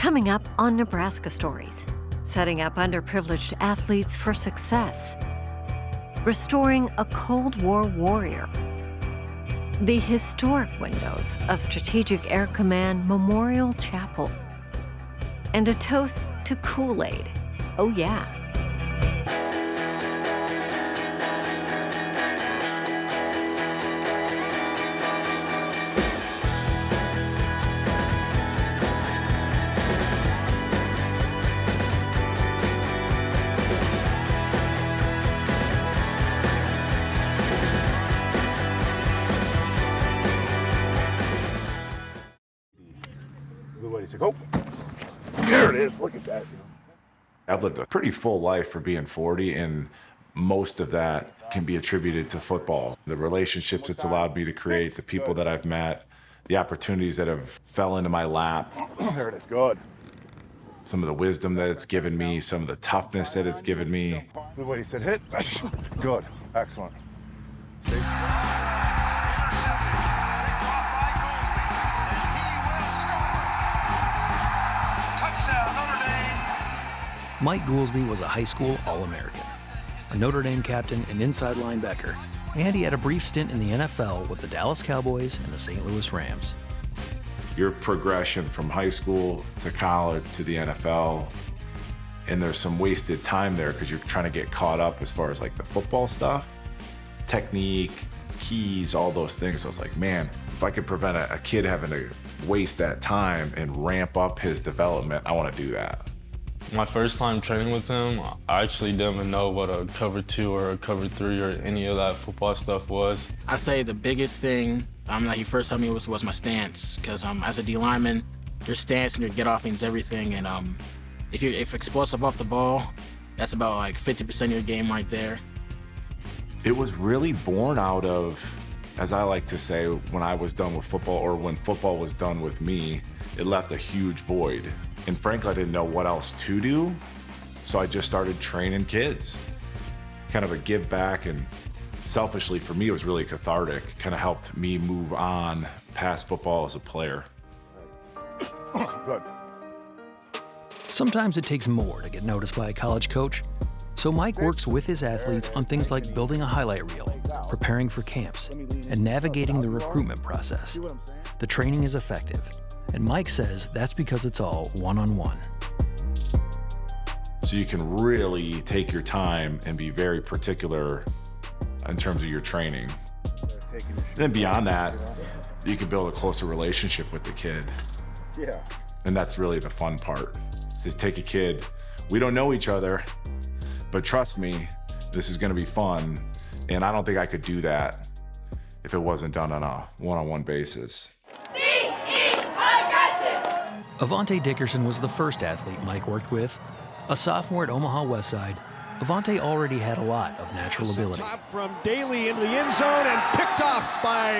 Coming up on Nebraska Stories, setting up underprivileged athletes for success, restoring a Cold War warrior, the historic windows of Strategic Air Command Memorial Chapel, and a toast to Kool-Aid. Oh yeah. He's like, oh, there it is. Look at that. I've lived a pretty full life for being 40, and most of that can be attributed to football. The relationships it's allowed me to create, the people that I've met, the opportunities that have fell into my lap. There it is. Good. Some of the wisdom that it's given me, some of the toughness that it's given me. Good way he said hit. Good. Excellent. Stay. Mike Goolsby was a high school All-American, a Notre Dame captain and inside linebacker, and he had a brief stint in the NFL with the Dallas Cowboys and the St. Louis Rams. Your progression from high school to college to the NFL, and there's some wasted time there because you're trying to get caught up as far as like the football stuff, technique, keys, all those things. So it's like, man, if I could prevent a kid having to waste that time and ramp up his development, I want to do that. My first time training with him, I actually didn't even know what a cover 2 or a cover 3 or any of that football stuff was. I'd say the biggest thing that he first taught me was my stance, because as a D lineman, your stance and your get off means everything. And if you're explosive off the ball, that's about like 50% of your game right there. It was really born out of, as I like to say, when I was done with football, or when football was done with me, it left a huge void. And frankly, I didn't know what else to do. So I just started training kids. Kind of a give back, and selfishly for me, it was really cathartic. Kind of helped me move on past football as a player. Good. Sometimes it takes more to get noticed by a college coach. So Mike works with his athletes on things like building a highlight reel, preparing for camps, and navigating the recruitment process. The training is effective, and Mike says that's because it's all one-on-one. So you can really take your time and be very particular in terms of your training. And then beyond that, you can build a closer relationship with the kid. Yeah. And that's really the fun part. Is take a kid, we don't know each other, but trust me, this is gonna be fun. And I don't think I could do that if it wasn't done on a one-on-one basis. Avante Dickerson was the first athlete Mike worked with. A sophomore at Omaha Westside, Avante already had a lot of natural ability. Top from Daly into the end zone and picked off by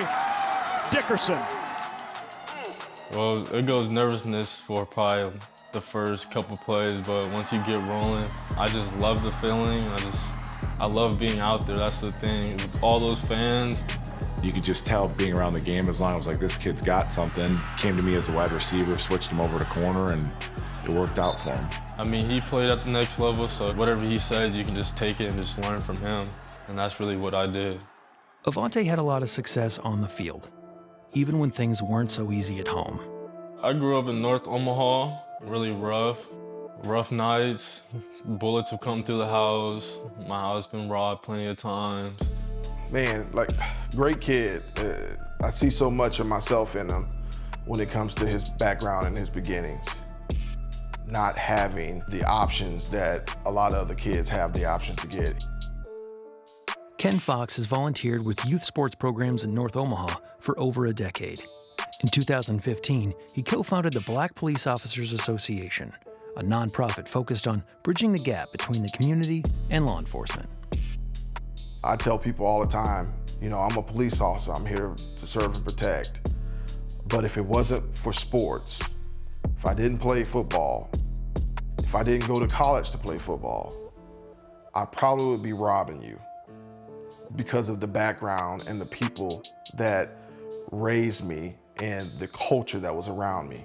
Dickerson. Well, it goes nervousness for probably the first couple plays, but once you get rolling, I just love the feeling. I love being out there. That's the thing. With all those fans, you could just tell being around the game, as long as like this kid's got something. Came to me as a wide receiver, switched him over to corner, and it worked out for him. I mean, he played at the next level, so whatever he says, you can just take it and just learn from him. And that's really what I did. Avante had a lot of success on the field, even when things weren't so easy at home. I grew up in North Omaha, really rough nights. Bullets have come through the house. My house been robbed plenty of times. Man, like, great kid. I see so much of myself in him when it comes to his background and his beginnings. Not having the options that a lot of other kids have the options to get. Ken Fox has volunteered with youth sports programs in North Omaha for over a decade. In 2015, he co-founded the Black Police Officers Association, a nonprofit focused on bridging the gap between the community and law enforcement. I tell people all the time, you know, I'm a police officer, I'm here to serve and protect. But if it wasn't for sports, if I didn't play football, if I didn't go to college to play football, I probably would be robbing you because of the background and the people that raised me and the culture that was around me.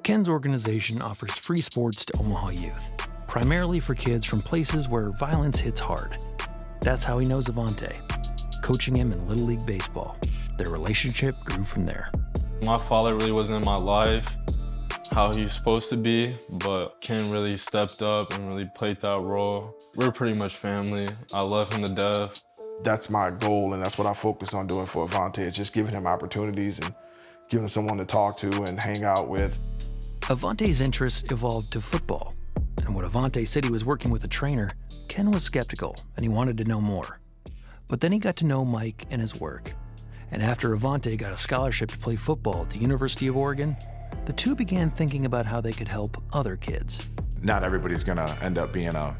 Ken's organization offers free sports to Omaha youth, primarily for kids from places where violence hits hard. That's how he knows Avante, coaching him in Little League Baseball. Their relationship grew from there. My father really wasn't in my life how he's supposed to be, but Ken really stepped up and really played that role. We're pretty much family. I love him to death. That's my goal, and that's what I focus on doing for Avante, is just giving him opportunities and giving him someone to talk to and hang out with. Avante's interests evolved to football, and when Avante said he was working with a trainer, Ken was skeptical and he wanted to know more. But then he got to know Mike and his work. And after Avante got a scholarship to play football at the University of Oregon, the two began thinking about how they could help other kids. Not everybody's gonna end up being the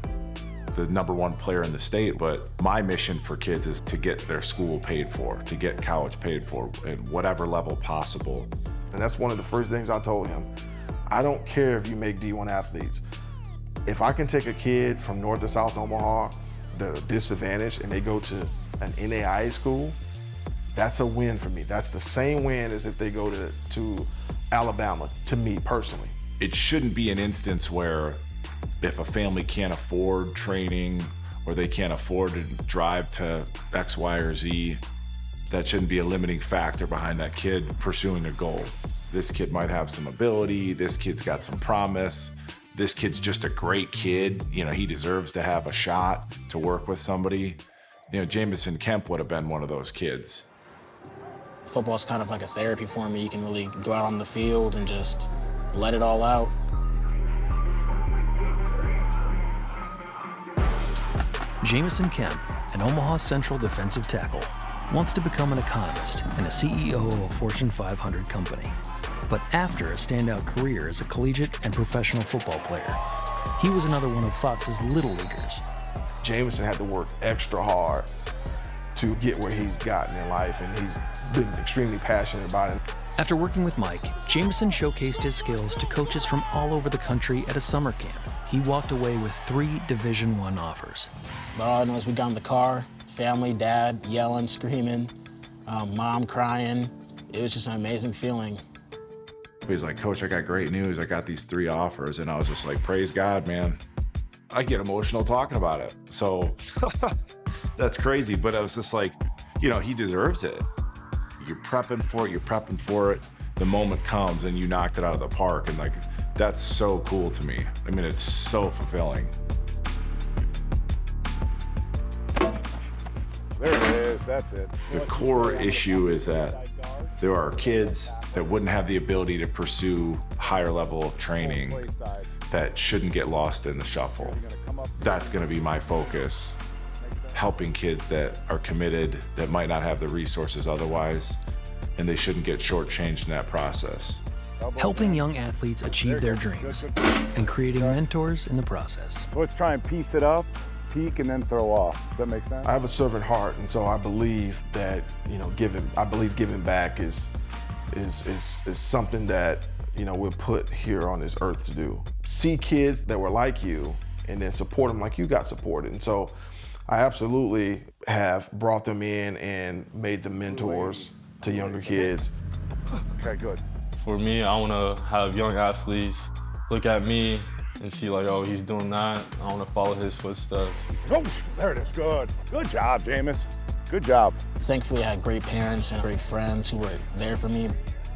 #1 player in the state, but my mission for kids is to get their school paid for, to get college paid for at whatever level possible. And that's one of the first things I told him. I don't care if you make D1 athletes. If I can take a kid from North to South Omaha, the disadvantaged, and they go to an NAIA school, that's a win for me. That's the same win as if they go to Alabama, to me personally. It shouldn't be an instance where if a family can't afford training or they can't afford to drive to X, Y, or Z, that shouldn't be a limiting factor behind that kid pursuing a goal. This kid might have some ability, this kid's got some promise, this kid's just a great kid, he deserves to have a shot to work with somebody. Jamison Kemp would have been one of those kids. Football's kind of like a therapy for me. You can really go out on the field and just let it all out. Jamison Kemp, an Omaha Central defensive tackle, wants to become an economist and a CEO of a Fortune 500 company. But after a standout career as a collegiate and professional football player, he was another one of Fox's little leaguers. Jamison had to work extra hard to get where he's gotten in life, and he's been extremely passionate about it. After working with Mike, Jamison showcased his skills to coaches from all over the country at a summer camp. He walked away with 3 Division I offers. But all I know is we got in the car, family, dad yelling, screaming, mom crying. It was just an amazing feeling. He's like, "Coach, I got great news. I got these 3 offers." And I was just like, praise God, man. I get emotional talking about it. So that's crazy. But I was just like, he deserves it. You're prepping for it. The moment comes and you knocked it out of the park. And that's so cool to me. I mean, it's so fulfilling. There it is, that's it. The core issue is that there are kids that wouldn't have the ability to pursue higher level of training that shouldn't get lost in the shuffle. That's gonna be my focus, helping kids that are committed, that might not have the resources otherwise, and they shouldn't get shortchanged in that process. Helping young athletes achieve their dreams and creating mentors in the process. So let's try and piece it up, peak, and then throw off. Does that make sense? I have a servant heart, and so I believe that giving back is something that we're put here on this earth to do. See kids that were like you, and then support them like you got supported. And so I absolutely have brought them in and made them mentors to younger kids. Okay, good. For me, I want to have young athletes look at me and see like, oh, he's doing that. I want to follow his footsteps. Oh, there it is, good. Good job, Jameis. Good job. Thankfully, I had great parents and great friends who were there for me.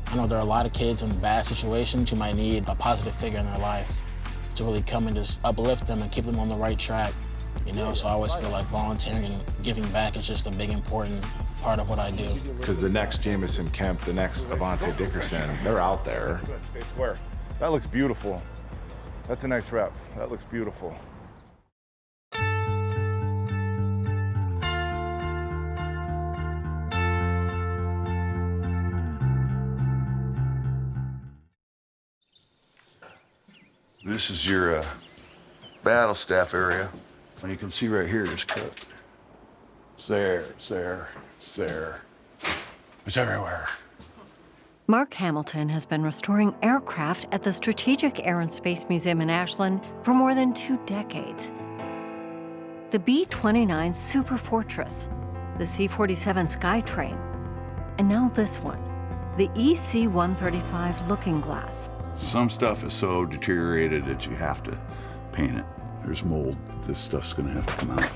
I know there are a lot of kids in bad situations who might need a positive figure in their life to really come and just uplift them and keep them on the right track. So I always feel like volunteering and giving back is just a big, important part of what I do. Because the next Jamison Kemp, the next Avante Dickerson, they're out there. Stay square. That looks beautiful. That's a nice rep. That looks beautiful. This is your battle staff area. And you can see right here, it's cut. It's there, it's there, it's there. It's everywhere. Mark Hamilton has been restoring aircraft at the Strategic Air and Space Museum in Ashland for more than 2 decades. The B-29 Super Fortress, the C-47 Skytrain, and now this one, the EC-135 Looking Glass. Some stuff is so deteriorated that you have to paint it. There's mold. This stuff's gonna have to come out.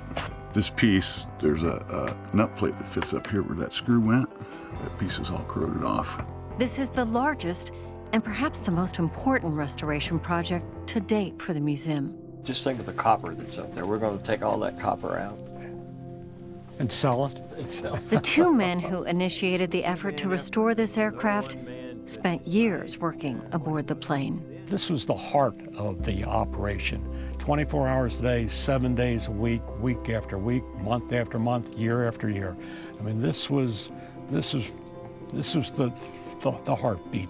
This piece, there's a nut plate that fits up here where that screw went. That piece is all corroded off. This is the largest and perhaps the most important restoration project to date for the museum. Just think of the copper that's up there. We're going to take all that copper out. And sell it? The two men who initiated the effort to restore this aircraft spent years working aboard the plane. This was the heart of the operation. 24 hours a day, 7 days a week, week after week, month after month, year after year. I mean, this was the heartbeat.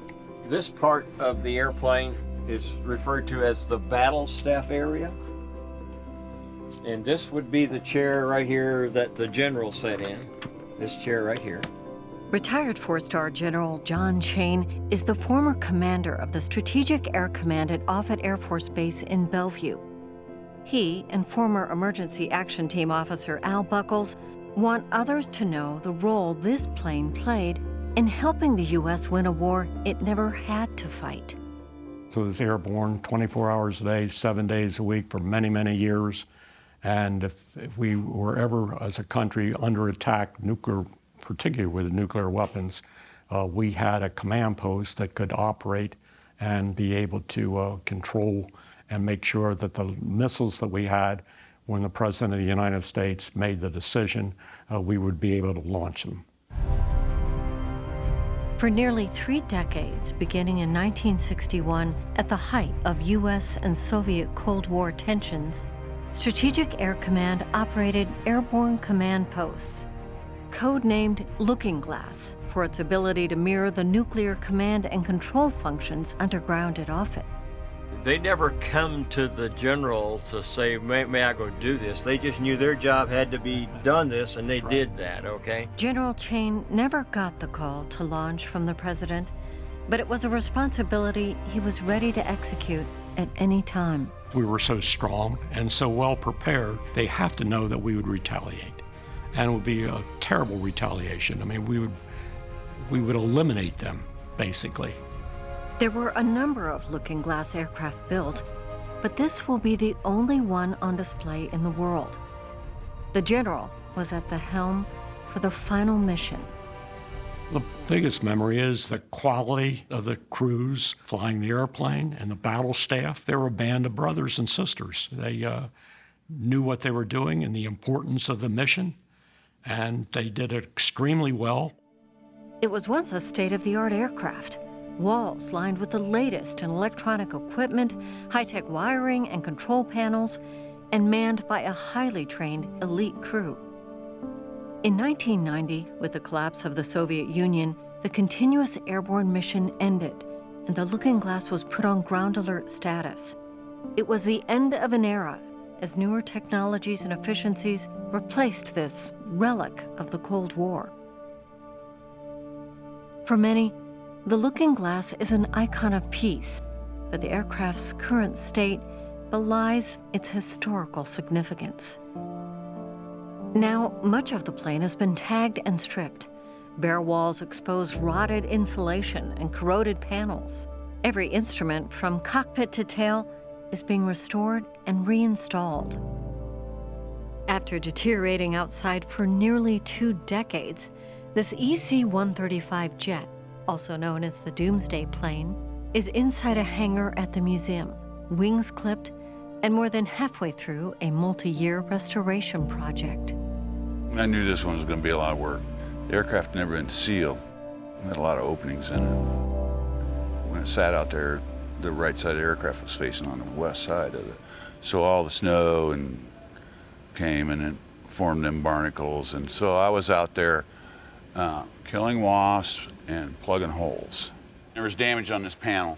This part of the airplane is referred to as the battle staff area. And this would be the chair right here that the general sat in. This chair right here. Retired four-star General John Chain is the former commander of the Strategic Air Command at Offutt Air Force Base in Bellevue. He and former Emergency Action Team officer Al Buckles want others to know the role this plane played in helping the U.S. win a war it never had to fight. So it was airborne 24 hours a day, 7 days a week for many, many years. And if we were ever, as a country, under attack, particularly with nuclear weapons, we had a command post that could operate and be able to control and make sure that the missiles that we had, when the President of the United States made the decision, we would be able to launch them. For nearly 3 decades, beginning in 1961, at the height of U.S. and Soviet Cold War tensions, Strategic Air Command operated airborne command posts, codenamed Looking Glass for its ability to mirror the nuclear command and control functions underground at Offutt. They never come to the general to say, may I go do this? They just knew their job had to be done this, and they did that, okay? General Chain never got the call to launch from the president, but it was a responsibility he was ready to execute at any time. We were so strong and so well prepared, they have to know that we would retaliate. And it would be a terrible retaliation. I mean, we would eliminate them, basically. There were a number of Looking Glass aircraft built, but this will be the only one on display in the world. The general was at the helm for the final mission. The biggest memory is the quality of the crews flying the airplane and the battle staff. They were a band of brothers and sisters. They knew what they were doing and the importance of the mission, and they did it extremely well. It was once a state-of-the-art aircraft. Walls lined with the latest in electronic equipment, high-tech wiring and control panels, and manned by a highly trained elite crew. In 1990, with the collapse of the Soviet Union, the continuous airborne mission ended, and the Looking Glass was put on ground alert status. It was the end of an era, as newer technologies and efficiencies replaced this relic of the Cold War. For many, the Looking Glass is an icon of peace, but the aircraft's current state belies its historical significance. Now, much of the plane has been tagged and stripped. Bare walls expose rotted insulation and corroded panels. Every instrument, from cockpit to tail, is being restored and reinstalled. After deteriorating outside for nearly 2 decades, this EC-135 jet, also known as the Doomsday plane, is inside a hangar at the museum, wings clipped, and more than halfway through a multi-year restoration project. I knew this one was going to be a lot of work. The aircraft had never been sealed. It had a lot of openings in it. When it sat out there, the right side of the aircraft was facing on the west side of it. So all the snow and came and it formed them barnacles. And so I was out there killing wasps and plugging holes. There was damage on this panel.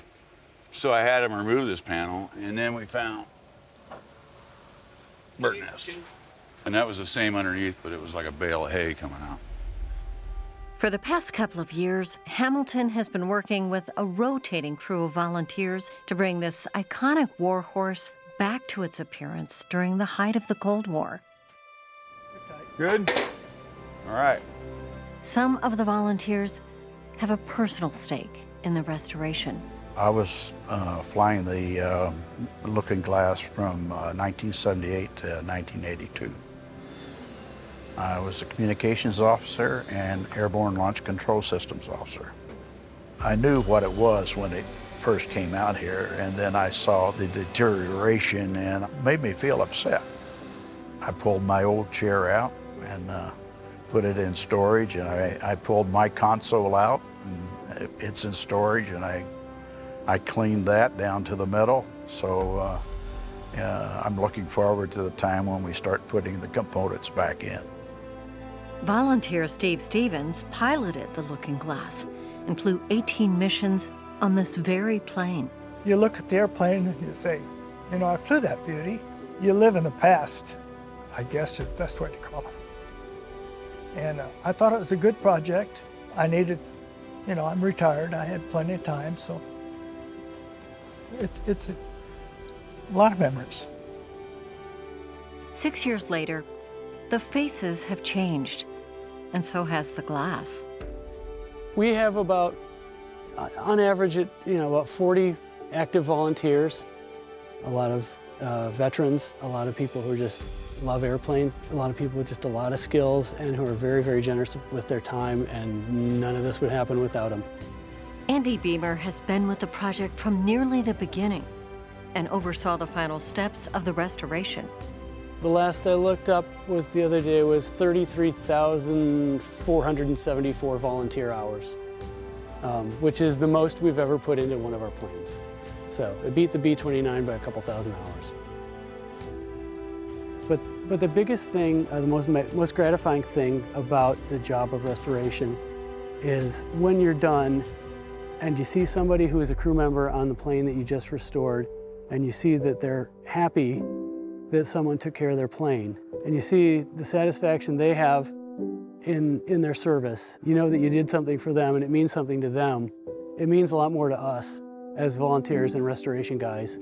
So I had them remove this panel, and then we found bird nest. And that was the same underneath, but it was like a bale of hay coming out. For the past couple of years, Hamilton has been working with a rotating crew of volunteers to bring this iconic war horse back to its appearance during the height of the Cold War. Good? All right. Some of the volunteers have a personal stake in the restoration. I was flying the Looking Glass from 1978 to 1982. I was a communications officer and airborne launch control systems officer. I knew what it was when it first came out here, and then I saw the deterioration and it made me feel upset. I pulled my old chair out and put it in storage, and I pulled my console out and it's in storage, and I cleaned that down to the metal. So I'm looking forward to the time when we start putting the components back in. Volunteer Steve Stevens piloted the Looking Glass and flew 18 missions on this very plane. You look at the airplane and you say, you know, I flew that beauty. You live in the past, I guess is the best way to call it. And I thought it was a good project. I needed, you know, I'm retired. I had plenty of time, so it's a lot of memories. 6 years later, the faces have changed, and so has the glass. We have about, on average, about 40 active volunteers, a lot of veterans, a lot of people who just love airplanes, a lot of people with just a lot of skills and who are very, very generous with their time, and none of this would happen without them. Andy Beamer has been with the project from nearly the beginning and oversaw the final steps of the restoration. The last I looked up was the other day was 33,474 volunteer hours, which is the most we've ever put into one of our planes. So it beat the B-29 by a couple thousand hours. But the biggest thing, the most gratifying thing about the job of restoration is when you're done and you see somebody who is a crew member on the plane that you just restored, and you see that they're happy that someone took care of their plane, and you see the satisfaction they have in their service. You know that you did something for them and it means something to them. It means a lot more to us as volunteers and restoration guys.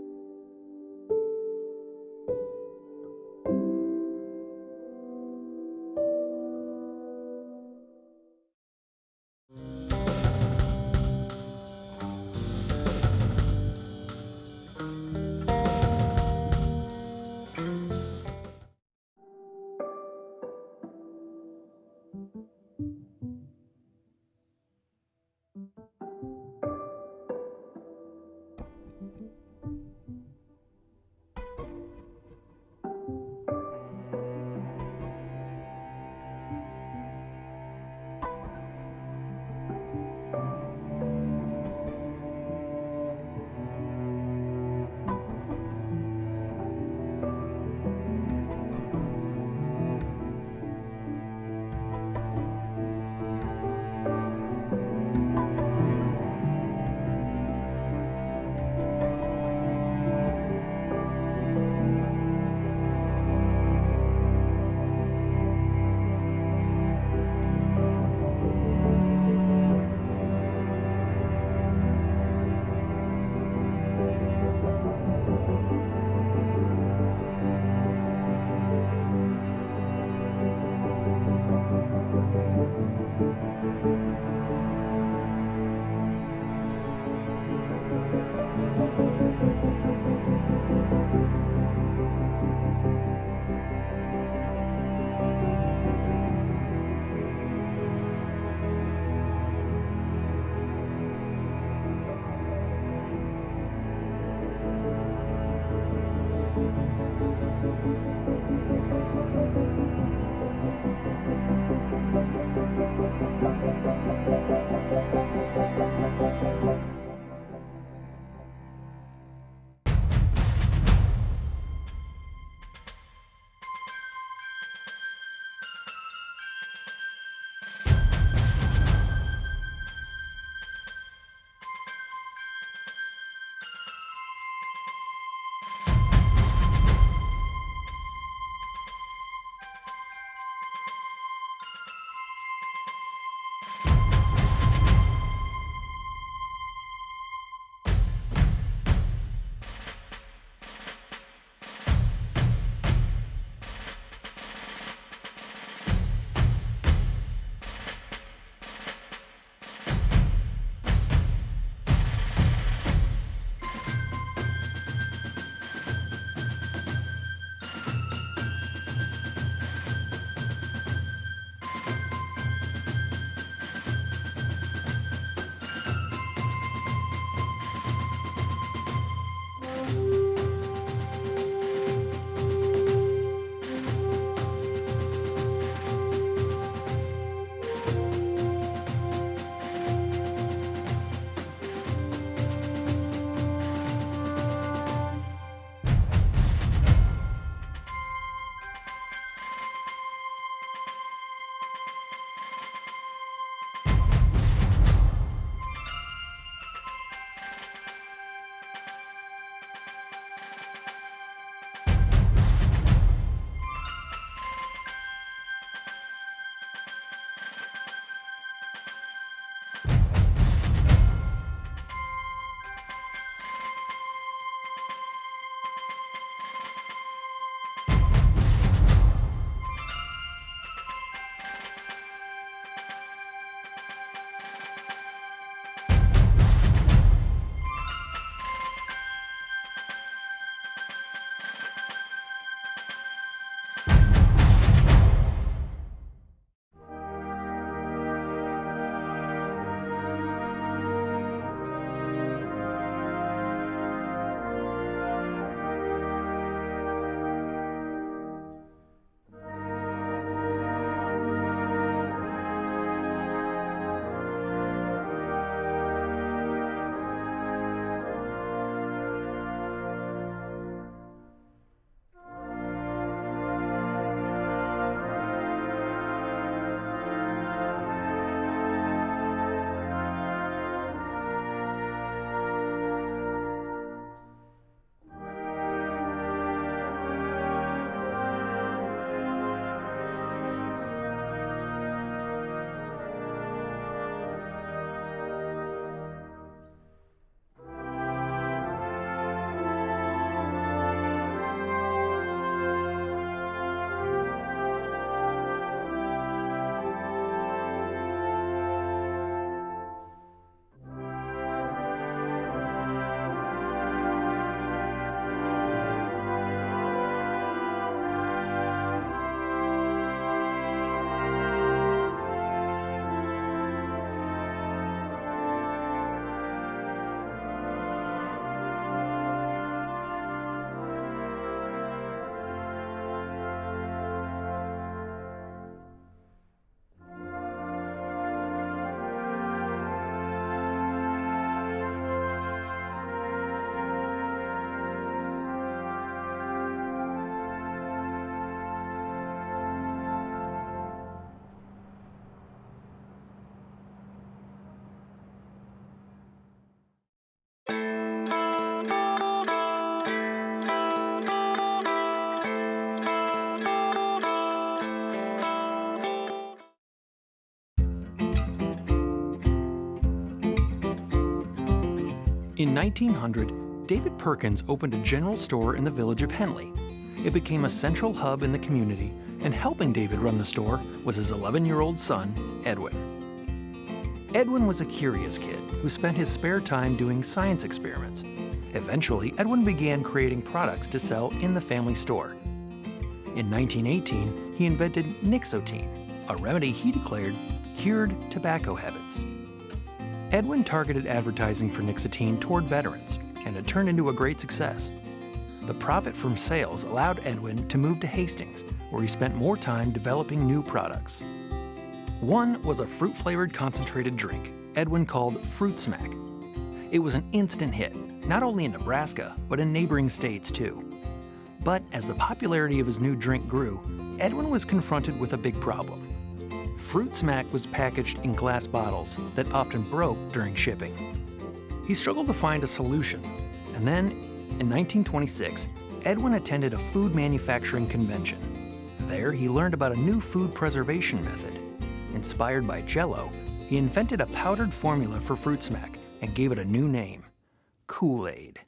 In 1900, David Perkins opened a general store in the village of Henley. It became a central hub in the community, and helping David run the store was his 11-year-old son, Edwin. Edwin was a curious kid who spent his spare time doing science experiments. Eventually, Edwin began creating products to sell in the family store. In 1918, he invented Nixotine, a remedy he declared cured tobacco habits. Edwin targeted advertising for Nixotine toward veterans, and it turned into a great success. The profit from sales allowed Edwin to move to Hastings, where he spent more time developing new products. One was a fruit-flavored concentrated drink Edwin called Fruit Smack. It was an instant hit, not only in Nebraska, but in neighboring states too. But as the popularity of his new drink grew, Edwin was confronted with a big problem. Fruit Smack was packaged in glass bottles that often broke during shipping. He struggled to find a solution, and then, in 1926, Edwin attended a food manufacturing convention. There, he learned about a new food preservation method. Inspired by Jell-O, he invented a powdered formula for Fruit Smack and gave it a new name, Kool-Aid.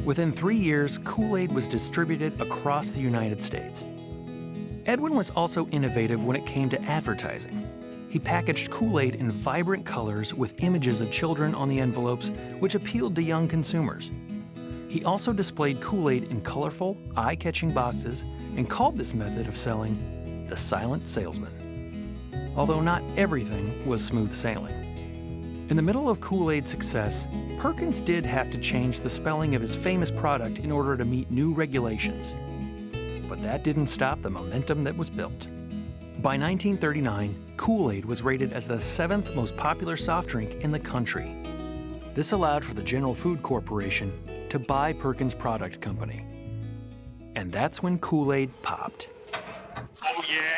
Within 3 years, Kool-Aid was distributed across the United States. Edwin was also innovative when it came to advertising. He packaged Kool-Aid in vibrant colors with images of children on the envelopes, which appealed to young consumers. He also displayed Kool-Aid in colorful, eye-catching boxes and called this method of selling the silent salesman. Although not everything was smooth sailing. In the middle of Kool-Aid's success, Perkins did have to change the spelling of his famous product in order to meet new regulations. But that didn't stop the momentum that was built. By 1939, Kool-Aid was rated as the 7th most popular soft drink in the country. This allowed for the General Food Corporation to buy Perkins Product Company. And that's when Kool-Aid popped. Oh yeah!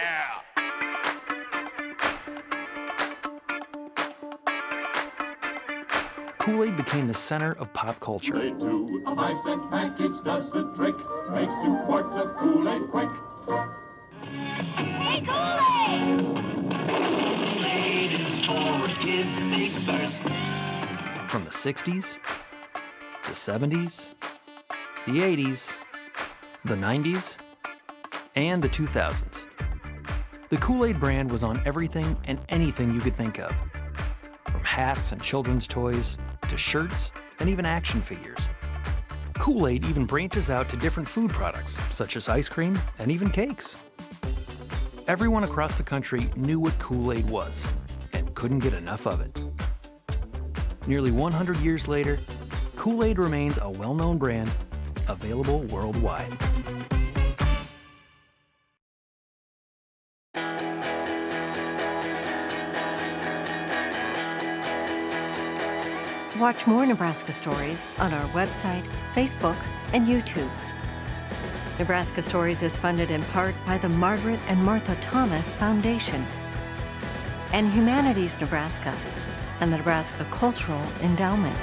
Kool-Aid became the center of pop culture. Kool-Aid 2, a 5-cent package does the trick. Makes 2 quarts of Kool-Aid quick. Hey, Kool-Aid! Kool-Aid is for kids' big thirst. From the 60s, the 70s, the 80s, the 90s, and the 2000s. The Kool-Aid brand was on everything and anything you could think of. From hats and children's toys, to shirts, and even action figures. Kool-Aid even branches out to different food products, such as ice cream and even cakes. Everyone across the country knew what Kool-Aid was, and couldn't get enough of it. Nearly 100 years later, Kool-Aid remains a well-known brand, available worldwide. Watch more Nebraska Stories on our website, Facebook, and YouTube. Nebraska Stories is funded in part by the Margaret and Martha Thomas Foundation and Humanities Nebraska and the Nebraska Cultural Endowment.